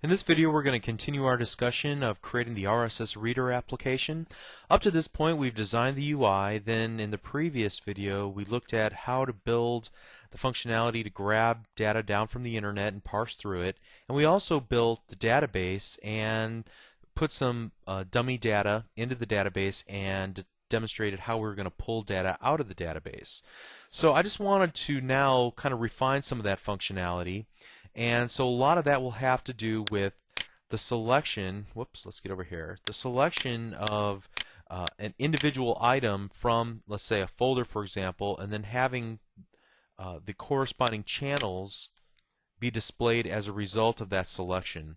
In this video, we're going to continue our discussion of creating the RSS Reader application. Up to this point, we've designed the UI. Then in the previous video, we looked at how to build the functionality to grab data down from the internet and parse through it. And we also built the database and put some dummy data into the database and demonstrated how we were going to pull data out of the database. So I just wanted to now kind of refine some of that functionality. And so a lot of that will have to do with the selection, let's get over here, the selection of an individual item from, let's say, a folder, for example, and then having the corresponding channels be displayed as a result of that selection.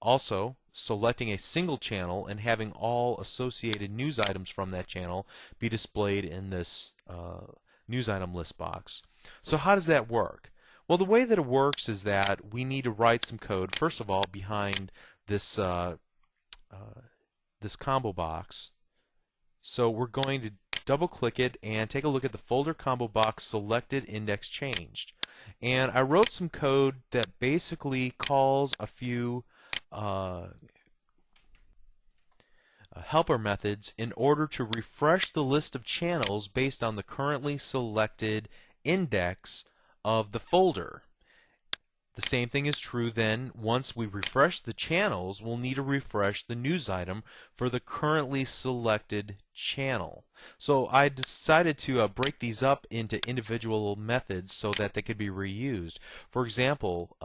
Also, selecting a single channel and having all associated news items from that channel be displayed in this news item list box. So how does that work? Well, the way that it works is that we need to write some code, first of all, behind this this combo box. So we're going to double-click it and take a look at the folder combo box selected index changed. And I wrote some code that basically calls a few helper methods in order to refresh the list of channels based on the currently selected index of the folder. The same thing is true then. Once we refresh the channels, we'll need to refresh the news item for the currently selected channel. So I decided to break these up into individual methods so that they could be reused. For example,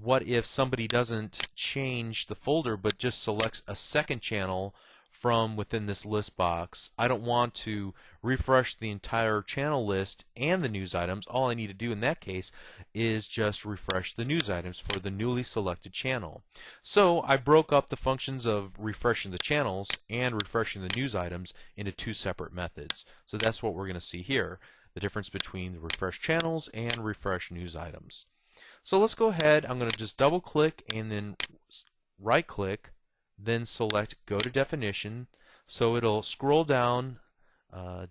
what if somebody doesn't change the folder but just selects a second channel from within this list box? I don't want to refresh the entire channel list and the news items. All I need to do in that case is just refresh the news items for the newly selected channel. So I broke up the functions of refreshing the channels and refreshing the news items into two separate methods. So that's what we're going to see here, the difference between the refresh channels and refresh news items. So let's go ahead. I'm going to just double click and then right click, then select Go to Definition. So it'll scroll down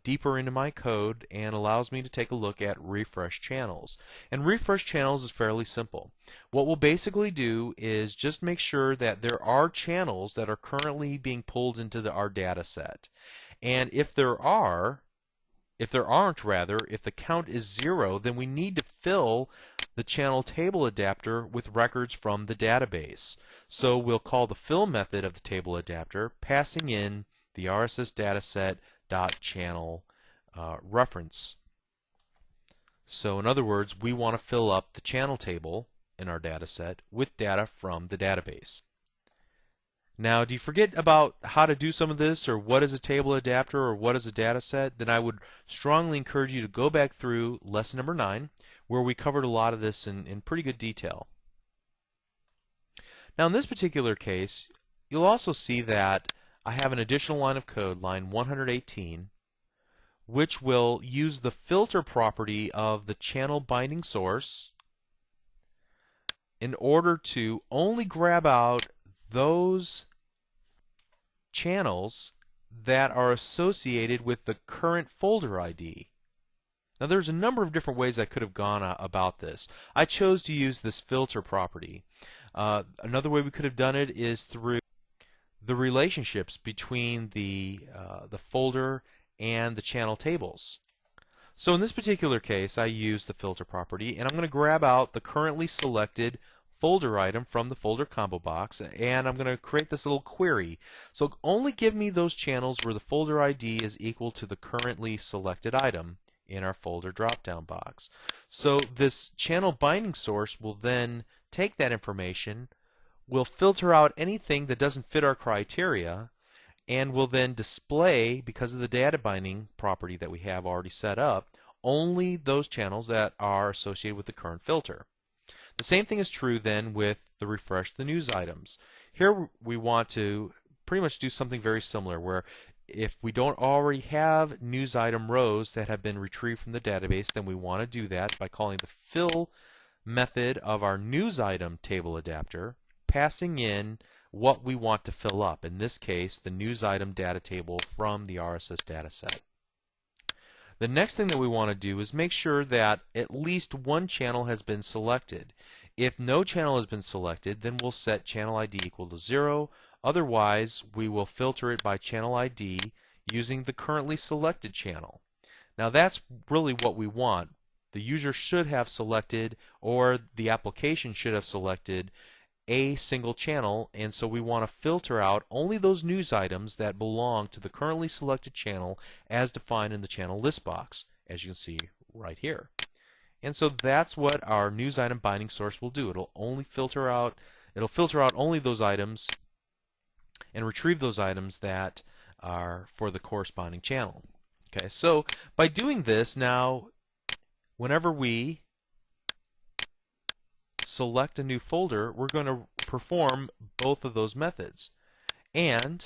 deeper into my code and allows me to take a look at refresh channels. And refresh channels is fairly simple. What we'll basically do is just make sure that there are channels that are currently being pulled into our data set. And if there aren't, if the count is 0, then we need to fill the channel table adapter with records from the database. So we'll call the fill method of the table adapter, passing in the RSS dataset.channel reference. So in other words, we want to fill up the channel table in our dataset with data from the database. Now, do you forget about how to do some of this, or what is a table adapter, or what is a data set? Then I would strongly encourage you to go back through lesson number 9, where we covered a lot of this in pretty good detail. Now, in this particular case, you'll also see that I have an additional line of code, line 118, which will use the filter property of the channel binding source in order to only grab out those channels that are associated with the current folder ID. Now there's a number of different ways I could have gone about this. I chose to use this filter property. Another way we could have done it is through the relationships between the folder and the channel tables. So in this particular case, I use the filter property, and I'm going to grab out the currently selected folder item from the folder combo box, and I'm going to create this little query. So only give me those channels where the folder ID is equal to the currently selected item in our folder drop-down box. So this channel binding source will then take that information, will filter out anything that doesn't fit our criteria, and will then display, because of the data binding property that we have already set up, only those channels that are associated with the current filter. The same thing is true then with the refresh the news items. Here we want to pretty much do something very similar, where if we don't already have news item rows that have been retrieved from the database, then we want to do that by calling the fill method of our news item table adapter, passing in what we want to fill up, in this case the news item data table from the RSS dataset. The next thing that we want to do is make sure that at least one channel has been selected. If no channel has been selected, then we'll set channel ID equal to 0. Otherwise, we will filter it by channel ID using the currently selected channel. Now that's really what we want. The user should have selected, or the application should have selected, a single channel, and so we want to filter out only those news items that belong to the currently selected channel as defined in the channel list box, as you can see right here. And so that's what our news item binding source will do. It'll filter out only those items and retrieve those items that are for the corresponding channel. Okay, so by doing this, now whenever we select a new folder, we're going to perform both of those methods. And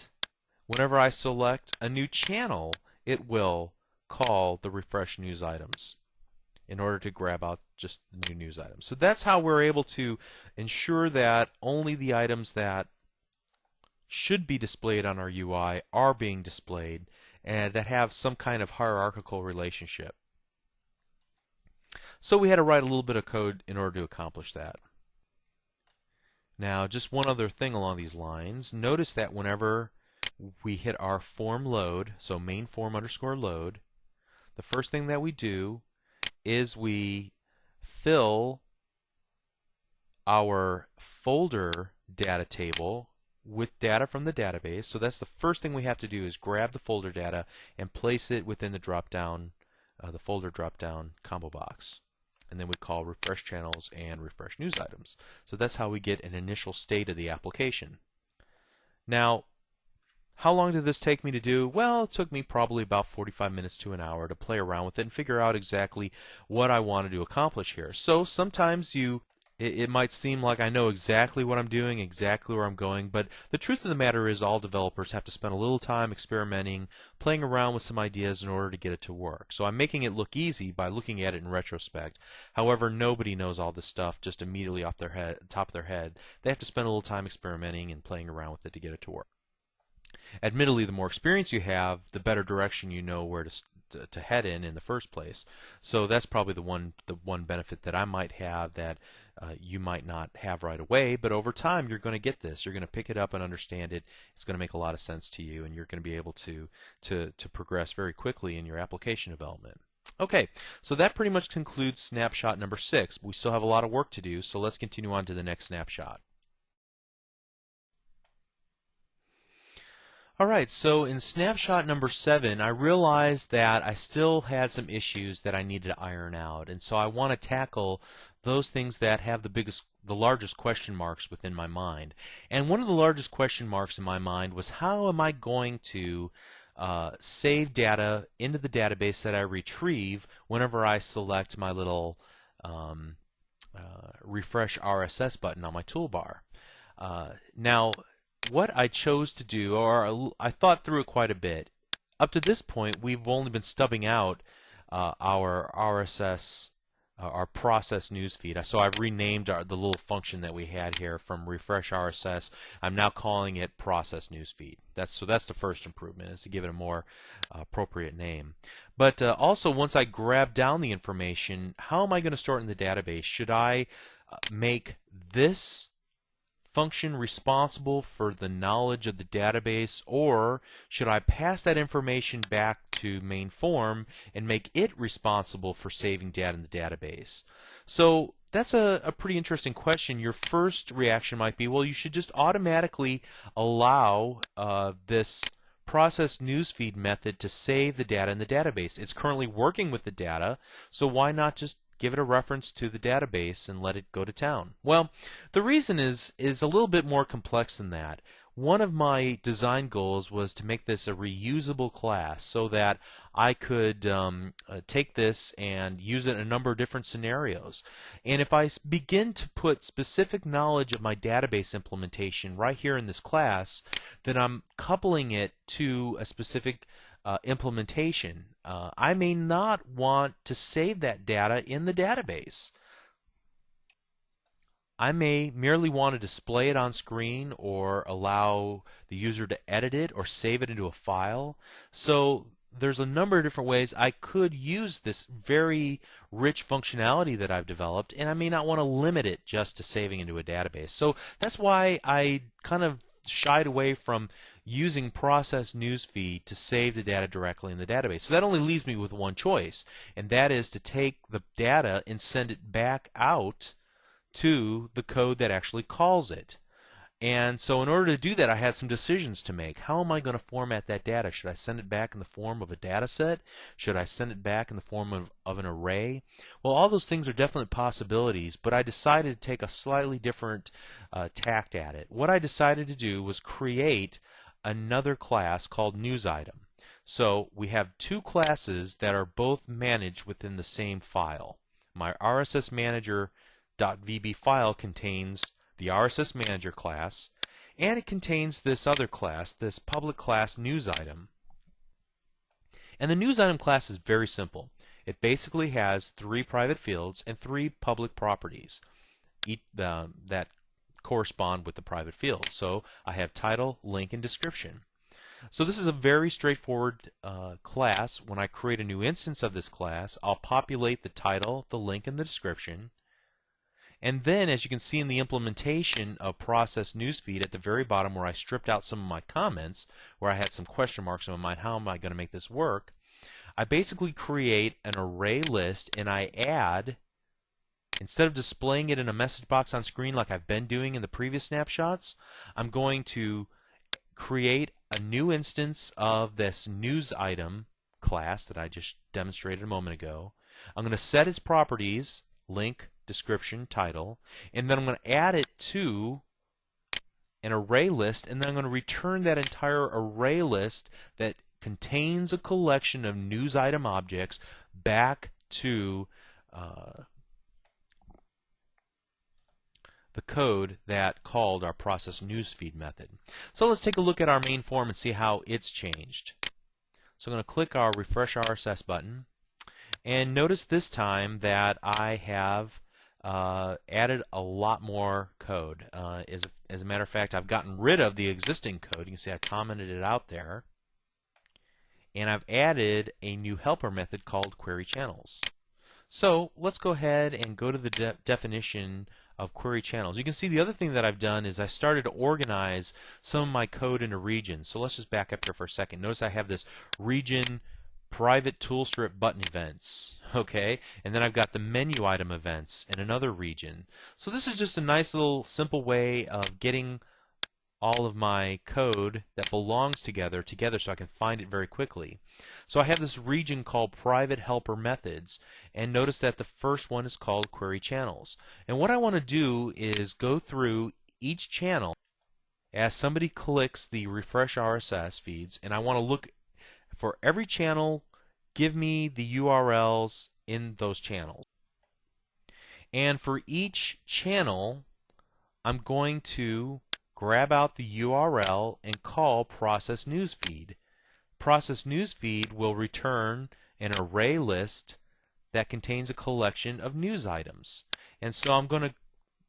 whenever I select a new channel, it will call the refresh news items in order to grab out just the new news items. So that's how we're able to ensure that only the items that should be displayed on our UI are being displayed and that have some kind of hierarchical relationship. So we had to write a little bit of code in order to accomplish that. Now, just one other thing along these lines. Notice that whenever we hit our form load, so main form underscore load, the first thing that we do is we fill our folder data table with data from the database. So that's the first thing we have to do, is grab the folder data and place it within the drop-down, the folder drop-down combo box. And then we call refresh channels and refresh news items. So that's how we get an initial state of the application. Now, how long did this take me to do? Well, it took me probably about 45 minutes to an hour to play around with it and figure out exactly what I wanted to accomplish here. So sometimes it might seem like I know exactly what I'm doing, exactly where I'm going, but the truth of the matter is all developers have to spend a little time experimenting, playing around with some ideas in order to get it to work. So I'm making it look easy by looking at it in retrospect. However, nobody knows all this stuff just immediately off their top of their head. They have to spend a little time experimenting and playing around with it to get it to work. Admittedly, the more experience you have, the better direction you know where to head in the first place. So that's probably the one benefit that I might have that you might not have right away, but over time you're going to get this. You're going to pick it up and understand it. It's going to make a lot of sense to you, and you're going to be able to progress very quickly in your application development. Okay, so that pretty much concludes snapshot number 6. We still have a lot of work to do, so let's continue on to the next snapshot. All right, so in snapshot number 7, I realized that I still had some issues that I needed to iron out, and so I want to tackle those things that have the largest question marks within my mind. And one of the largest question marks in my mind was, how am I going to save data into the database that I retrieve whenever I select my little refresh RSS button on my toolbar? Now, what I chose to do, or I thought through it quite a bit. Up to this point, we've only been stubbing out our RSS, our process newsfeed. So I've renamed the little function that we had here from refresh RSS. I'm now calling it process newsfeed. So that's the first improvement, is to give it a more appropriate name. But also, once I grab down the information, how am I going to store it in the database? Should I make this function responsible for the knowledge of the database, or should I pass that information back to main form and make it responsible for saving data in the database? So that's a pretty interesting question. Your first reaction might be, well, you should just automatically allow this process newsfeed method to save the data in the database. It's currently working with the data, so why not just give it a reference to the database and let it go to town? Well, the reason is a little bit more complex than that. One of my design goals was to make this a reusable class so that I could take this and use it in a number of different scenarios. And if I begin to put specific knowledge of my database implementation right here in this class, then I'm coupling it to a specific implementation. I may not want to save that data in the database. I may merely want to display it on screen or allow the user to edit it or save it into a file. So there's a number of different ways I could use this very rich functionality that I've developed, and I may not want to limit it just to saving into a database. So that's why I kind of shied away from using process newsfeed to save the data directly in the database. So that only leaves me with one choice, and that is to take the data and send it back out to the code that actually calls it. And so in order to do that, I had some decisions to make. How am I going to format that data? Should I send it back in the form of a data set? Should I send it back in the form of an array? Well, all those things are definite possibilities, but I decided to take a slightly different tact at it. What I decided to do was create another class called NewsItem. So we have two classes that are both managed within the same file. My RSS Manager.vb file contains the RSS Manager class, and it contains this other class, this public class NewsItem. And the NewsItem class is very simple. It basically has 3 private fields and 3 public properties that correspond with the private fields. So I have title, link, and description. So this is a very straightforward class. When I create a new instance of this class, I'll populate the title, the link, and the description. And then, as you can see in the implementation of Process Newsfeed at the very bottom where I stripped out some of my comments, where I had some question marks in my mind, how am I going to make this work? I basically create an array list and I add, instead of displaying it in a message box on screen like I've been doing in the previous snapshots, I'm going to create a new instance of this NewsItem class that I just demonstrated a moment ago. I'm going to set its properties, link, description, title, and then I'm going to add it to an array list, and then I'm going to return that entire array list that contains a collection of NewsItem objects back to the code that called our process newsfeed method. So let's take a look at our main form and see how it's changed. So I'm going to click our Refresh RSS button, and notice this time that I have added a lot more code. As a matter of fact, I've gotten rid of the existing code. You can see I commented it out there. And I've added a new helper method called query channels. So let's go ahead and go to the definition of query channels. You can see the other thing that I've done is I started to organize some of my code into regions. So let's just back up here for a second. Notice I have this region private toolstrip button events, okay? And then I've got the menu item events in another region. So this is just a nice little simple way of getting all of my code that belongs together so I can find it very quickly. So I have this region called private helper methods, and notice that the first one is called query channels. And what I want to do is go through each channel as somebody clicks the refresh RSS feeds, and I want to look for every channel, give me the URLs in those channels. And for each channel, I'm going to grab out the URL and call process newsfeed. Process newsfeed will return an array list that contains a collection of news items. And so I'm going to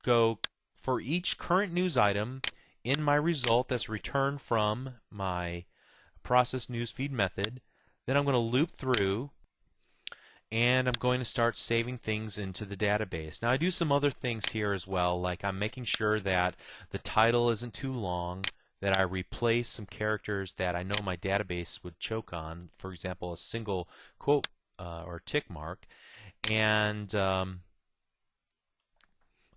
go for each current news item in my result that's returned from my process newsfeed method. Then I'm going to loop through and I'm going to start saving things into the database. Now I do some other things here as well, like I'm making sure that the title isn't too long, that I replace some characters that I know my database would choke on, for example a single quote or tick mark, and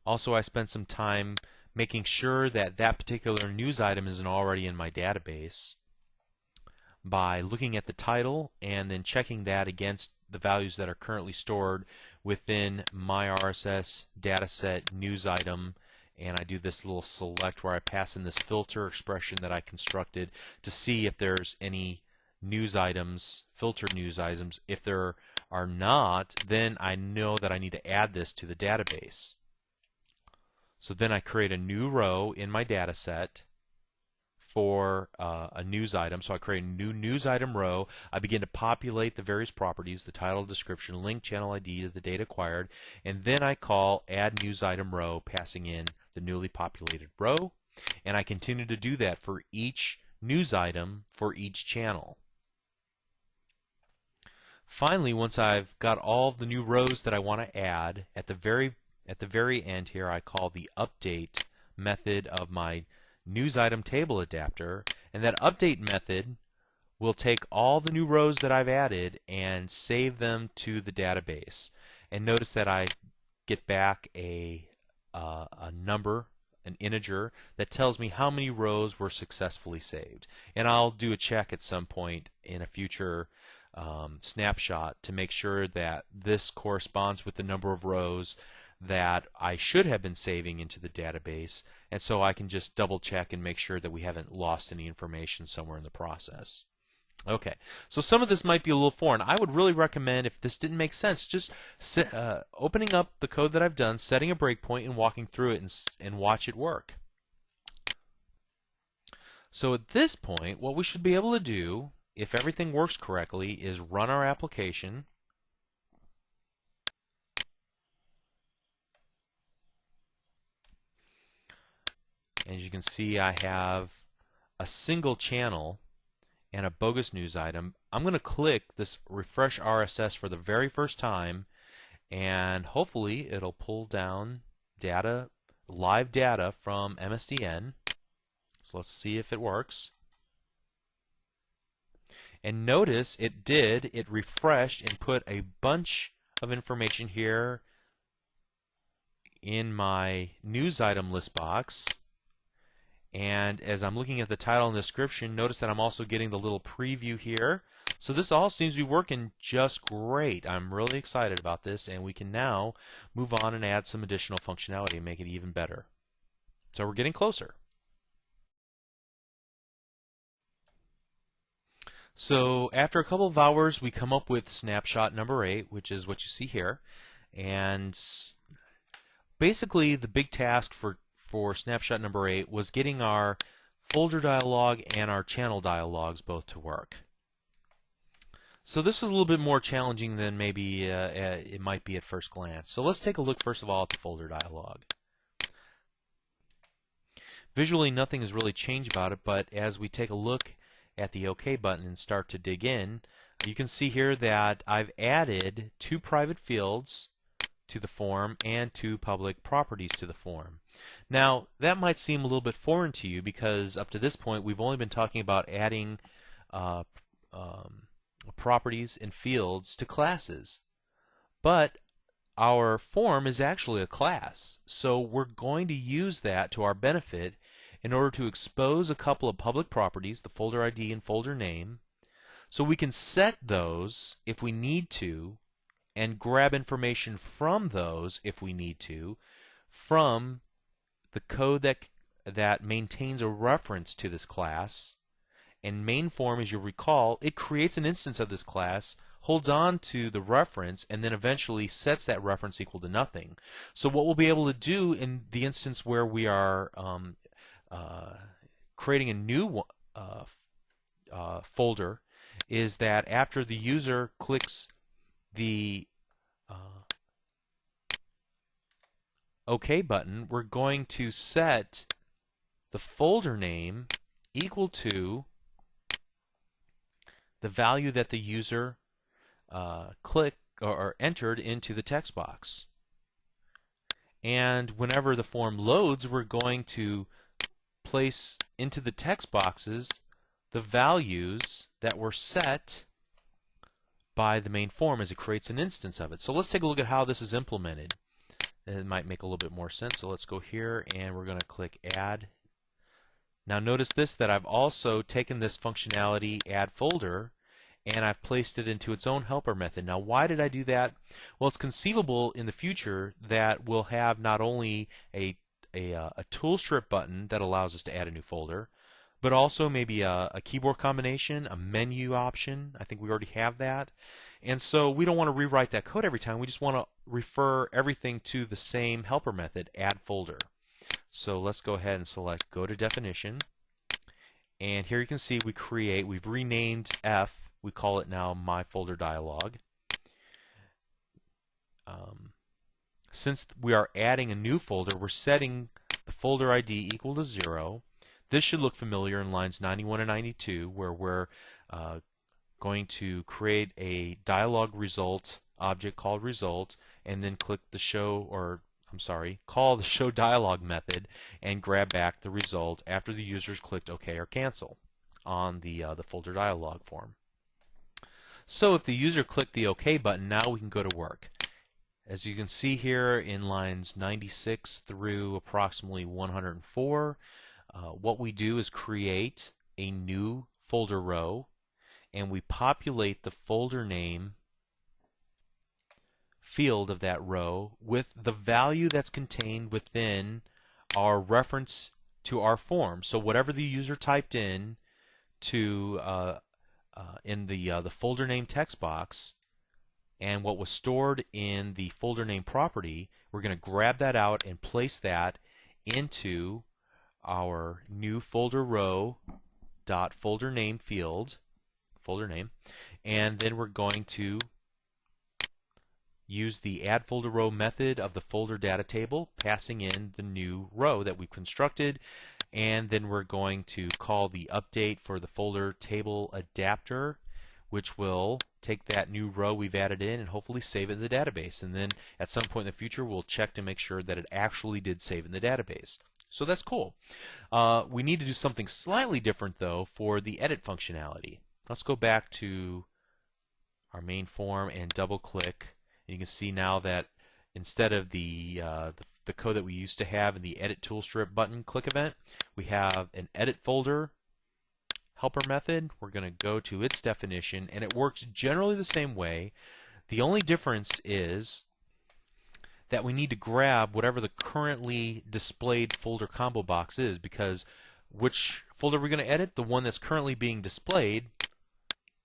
also I spent some time making sure that that particular news item isn't already in my database by looking at the title and then checking that against the values that are currently stored within my RSS dataset news item, and I do this little select where I pass in this filter expression that I constructed to see if there's any news items, filtered news items. If there are not, then I know that I need to add this to the database. So then I create a new row in my dataset for a news item. So I create a new news item row. I begin to populate the various properties, the title, description, link, channel ID, the data acquired, and then I call add news item row, passing in the newly populated row, and I continue to do that for each news item for each channel. Finally, once I've got all the new rows that I want to add, at the very end here, I call the update method of my news item table adapter, and that update method will take all the new rows that I've added and save them to the database. And notice that I get back a number, an integer, that tells me how many rows were successfully saved. And I'll do a check at some point in a future snapshot to make sure that this corresponds with the number of rows that I should have been saving into the database, and so I can just double check and make sure that we haven't lost any information somewhere in the process. Okay, so some of this might be a little foreign. I would really recommend, if this didn't make sense, just opening up the code that I've done, setting a breakpoint, and walking through it and watch it work. So at this point, what we should be able to do, if everything works correctly, is run our application. As you can see, I have a single channel and a bogus news item. I'm going to click this refresh RSS for the very first time, and hopefully it'll pull down data, live data from MSDN. So let's see if it works. And notice it did. It refreshed and put a bunch of information here in my news item list box. And as I'm looking at the title and description, notice that I'm also getting the little preview here. So this all seems to be working just great. I'm really excited about this, and we can now move on and add some additional functionality and make it even better. So we're getting closer. So after a couple of hours, we come up with snapshot number 8, which is what you see here. And basically, the big task for snapshot number 8 was getting our folder dialog and our channel dialogs both to work. So this is a little bit more challenging than maybe it might be at first glance. So let's take a look first of all at the folder dialog. Visually, nothing has really changed about it, but as we take a look at the OK button and start to dig in, you can see here that I've added 2 private fields to the form and 2 public properties to the form. Now, that might seem a little bit foreign to you because up to this point we've only been talking about adding properties and fields to classes. But our form is actually a class, so we're going to use that to our benefit in order to expose a couple of public properties, the folder ID and folder name, so we can set those if we need to and grab information from those if we need to from the code that maintains a reference to this class. And main form, as you'll recall, it creates an instance of this class, holds on to the reference, and then eventually sets that reference equal to nothing. So what we'll be able to do in the instance where we are creating a new folder is that after the user clicks the OK button, we're going to set the folder name equal to the value that the user clicked or entered into the text box. And whenever the form loads, we're going to place into the text boxes the values that were set by the main form as it creates an instance of it. So let's take a look at how this is implemented. It might make a little bit more sense. So let's go here and we're going to click Add. Now notice this, that I've also taken this functionality, Add Folder, and I've placed it into its own helper method. Now why did I do that? Well, it's conceivable in the future that we'll have not only a tool strip button that allows us to add a new folder, but also maybe a keyboard combination, a menu option. I think we already have that. And so we don't want to rewrite that code every time. We just want to refer everything to the same helper method, add folder. So let's go ahead and select go to definition. And here you can see we've renamed F. We call it now my folder dialog. Since we are adding a new folder, we're setting the folder ID equal to 0. This should look familiar in lines 91 and 92, where we're going to create a dialog result object called result, and then click the show, or I'm sorry, call the show dialog method and grab back the result after the user's clicked OK or cancel on the folder dialog form. So if the user clicked the OK button, now we can go to work. As you can see here in lines 96 through approximately 104, what we do is create a new folder row, and we populate the folder name field of that row with the value that's contained within our reference to our form. So whatever the user typed in to in the folder name text box and what was stored in the folder name property, we're going to grab that out and place that into our new folder row dot folder name field, folder name, and then we're going to use the add folder row method of the folder data table, passing in the new row that we've constructed, and then we're going to call the update for the folder table adapter, which will take that new row we've added in and hopefully save it in the database. And then at some point in the future, we'll check to make sure that it actually did save in the database. So that's cool. We need to do something slightly different, though, for the edit functionality. Let's go back to our main form and double-click. And you can see now that instead of the code that we used to have in the Edit Toolstrip button click event, we have an edit folder helper method. We're going to go to its definition, and it works generally the same way. The only difference is that we need to grab whatever the currently displayed folder combo box is, because which folder we're going to edit? The one that's currently being displayed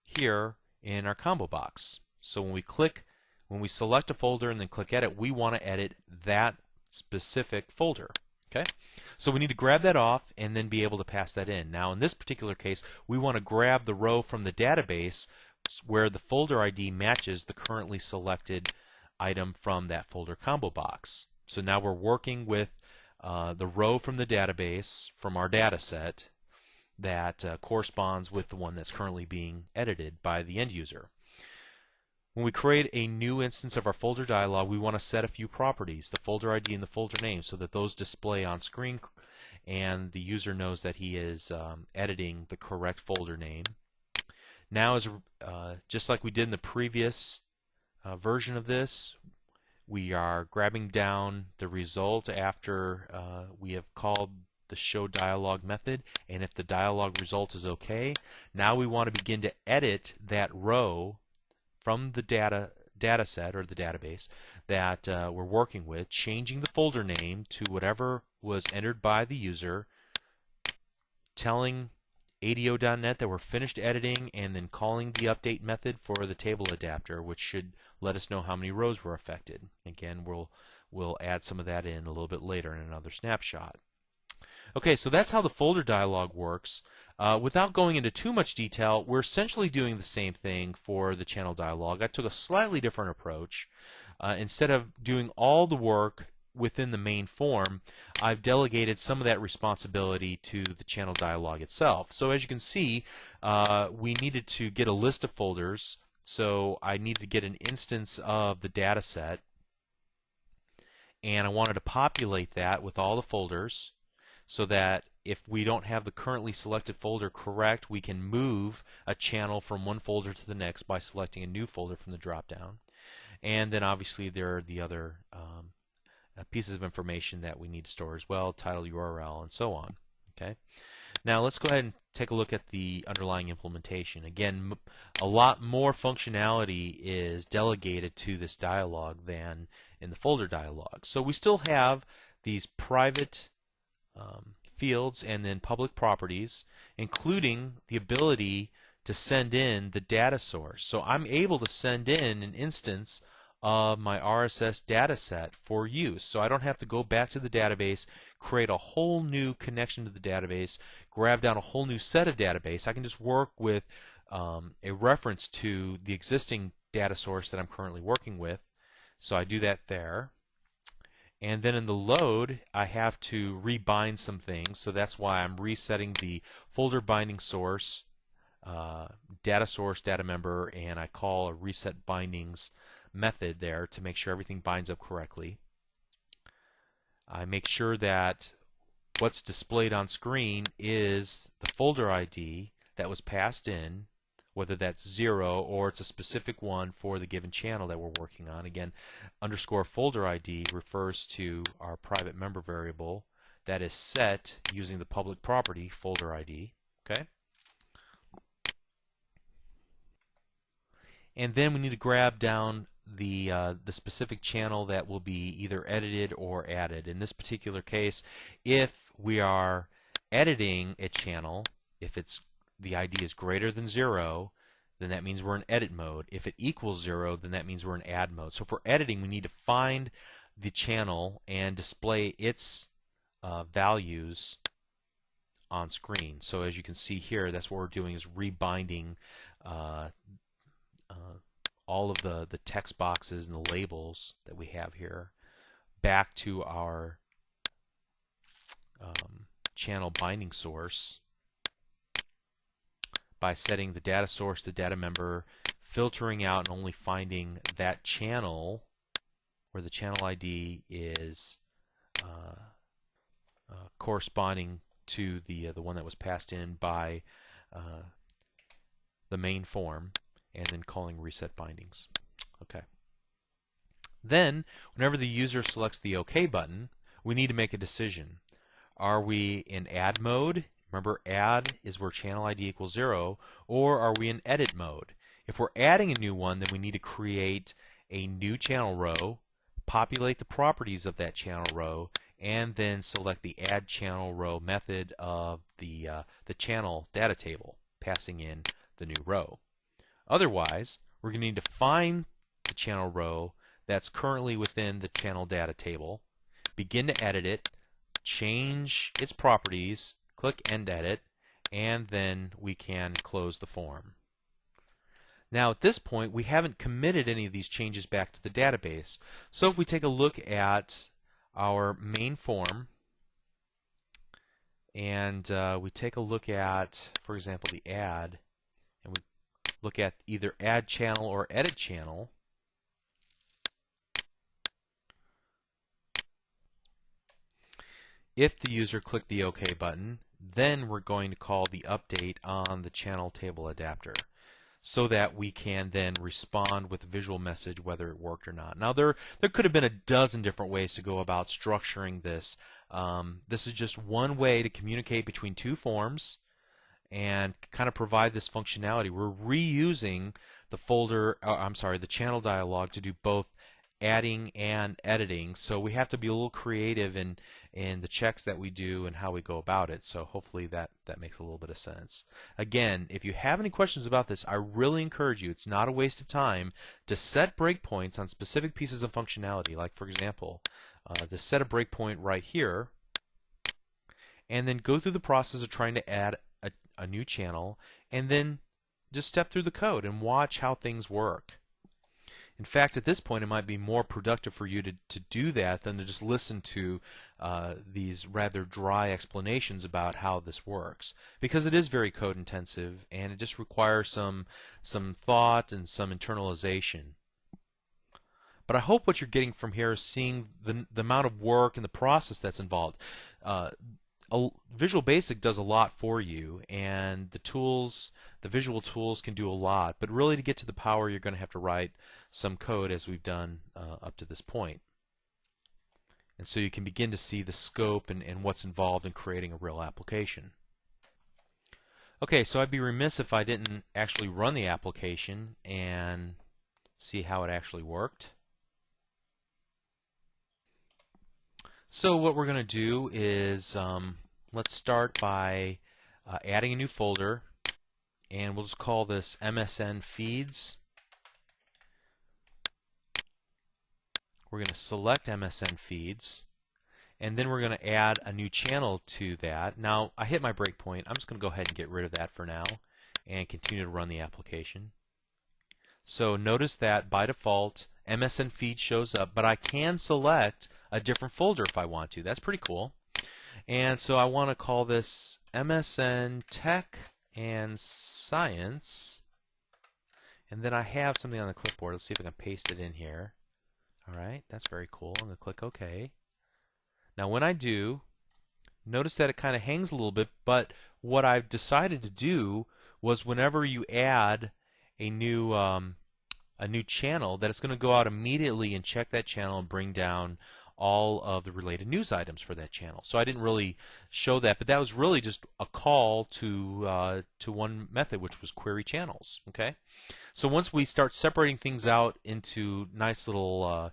here in our combo box. So when we select a folder and then click edit, we want to edit that specific folder. Okay? So we need to grab that off and then be able to pass that in. Now in this particular case, we want to grab the row from the database where the folder ID matches the currently selected item from that folder combo box. So now we're working with the row from the database from our data set that corresponds with the one that's currently being edited by the end user. When we create a new instance of our folder dialog, we want to set a few properties, the folder ID and the folder name, so that those display on screen and the user knows that he is editing the correct folder name. Now, just like we did in the previous version of this, we are grabbing down the result after we have called the show dialog method, and if the dialog result is okay, now we want to begin to edit that row from the data set or the database that we're working with, changing the folder name to whatever was entered by the user, telling ADO.NET that we're finished editing, and then calling the update method for the table adapter, which should let us know how many rows were affected. Again, we'll add some of that in a little bit later in another snapshot. Okay, so that's how the folder dialog works. Without going into too much detail, we're essentially doing the same thing for the channel dialog. I took a slightly different approach. Instead of doing all the work within the main form, I've delegated some of that responsibility to the channel dialog itself. So as you can see, we needed to get a list of folders. So I needed to get an instance of the data set, and I wanted to populate that with all the folders, so that if we don't have the currently selected folder correct, we can move a channel from one folder to the next by selecting a new folder from the drop-down. And then obviously there are the other pieces of information that we need to store as well, title, URL, and so on. Okay. Now let's go ahead and take a look at the underlying implementation. Again, a lot more functionality is delegated to this dialog than in the folder dialog. So we still have these private fields and then public properties, including the ability to send in the data source. So I'm able to send in an instance of my RSS data set for use. So I don't have to go back to the database, create a whole new connection to the database, grab down a whole new set of database. I can just work with a reference to the existing data source that I'm currently working with. So I do that there. And then in the load, I have to rebind some things, so that's why I'm resetting the folder binding source data source, data member, and I call a reset bindings method there to make sure everything binds up correctly. I make sure that what's displayed on screen is the folder ID that was passed in, whether that's 0 or it's a specific one for the given channel that we're working on. Again, underscore folder ID refers to our private member variable that is set using the public property folder ID. Okay? And then we need to grab down the specific channel that will be either edited or added. In this particular case, if we are editing a channel, if the ID is greater than 0, then that means we're in edit mode. If it equals 0, then that means we're in add mode. So for editing, we need to find the channel and display its values on screen. So as you can see here, that's what we're doing, is rebinding all of the text boxes and the labels that we have here back to our channel binding source by setting the data source, the data member, filtering out and only finding that channel where the channel ID is corresponding to the one that was passed in by the main form, and then calling reset bindings. Okay. Then, whenever the user selects the OK button, we need to make a decision. Are we in add mode? Remember, add is where channel ID equals 0, or are we in edit mode? If we're adding a new one, then we need to create a new channel row, populate the properties of that channel row, and then select the add channel row method of the channel data table, passing in the new row. Otherwise, we're going to need to find the channel row that's currently within the channel data table, begin to edit it, change its properties, click End Edit, and then we can close the form. Now at this point, we haven't committed any of these changes back to the database. So if we take a look at our main form, and we take a look at, for example, the add, and we look at either add channel or edit channel, if the user clicked the OK button, then we're going to call the update on the channel table adapter so that we can then respond with a visual message whether it worked or not. Now there could have been a dozen different ways to go about structuring this. This is just one way to communicate between two forms and kind of provide this functionality. We're reusing the channel dialog to do both adding and editing, so we have to be a little creative in the checks that we do and how we go about it. So hopefully that makes a little bit of sense. Again, if you have any questions about this, I really encourage you, it's not a waste of time, to set breakpoints on specific pieces of functionality. Like for example, to set a breakpoint right here, and then go through the process of trying to add a new channel, and then just step through the code and watch how things work. In fact, at this point, it might be more productive for you to do that than to just listen to these rather dry explanations about how this works, because it is very code intensive and it just requires some thought and some internalization. But I hope what you're getting from here is seeing the amount of work and the process that's involved. Visual Basic does a lot for you, and the visual tools can do a lot, but really to get to the power, you're going to have to write some code, as we've done up to this point. And so you can begin to see the scope and what's involved in creating a real application. Okay, so I'd be remiss if I didn't actually run the application and see how it actually worked. So what we're going to do is let's start by adding a new folder, and we'll just call this MSN Feeds. We're going to select MSN Feeds, and then we're going to add a new channel to that. Now, I hit my breakpoint. I'm just going to go ahead and get rid of that for now and continue to run the application. So notice that by default, MSN Feed shows up, but I can select a different folder if I want to. That's pretty cool. And so I want to call this MSN Tech and science. And then I have something on the clipboard. Let's see if I can paste it in here. All right, that's very cool. I'm going to click OK. Now when I do, notice that it kind of hangs a little bit, but what I've decided to do was whenever you add a new channel, that it's going to go out immediately and check that channel and bring down all of the related news items for that channel. So I didn't really show that, but that was really just a call to one method, which was query channels. Okay. So once we start separating things out into nice little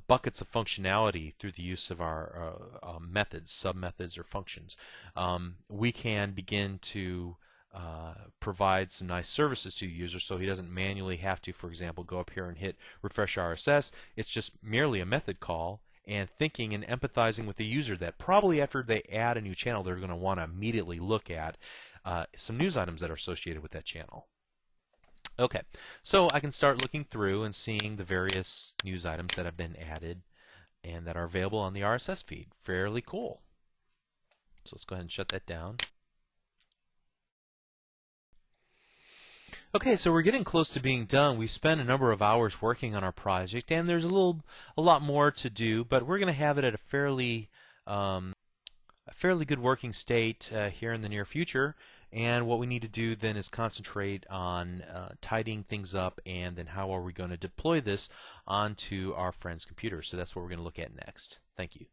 buckets of functionality through the use of our methods, submethods, or functions, we can begin to provide some nice services to the user so he doesn't manually have to, for example, go up here and hit refresh RSS. It's just merely a method call and thinking and empathizing with the user that probably after they add a new channel, they're going to want to immediately look at some news items that are associated with that channel. Okay, so I can start looking through and seeing the various news items that have been added and that are available on the RSS feed. Fairly cool. So let's go ahead and shut that down. Okay, so we're getting close to being done. We spent a number of hours working on our project, and there's a lot more to do, but we're going to have it at a fairly good working state here in the near future. And what we need to do then is concentrate on tidying things up, and then how are we going to deploy this onto our friend's computer. So that's what we're going to look at next. Thank you.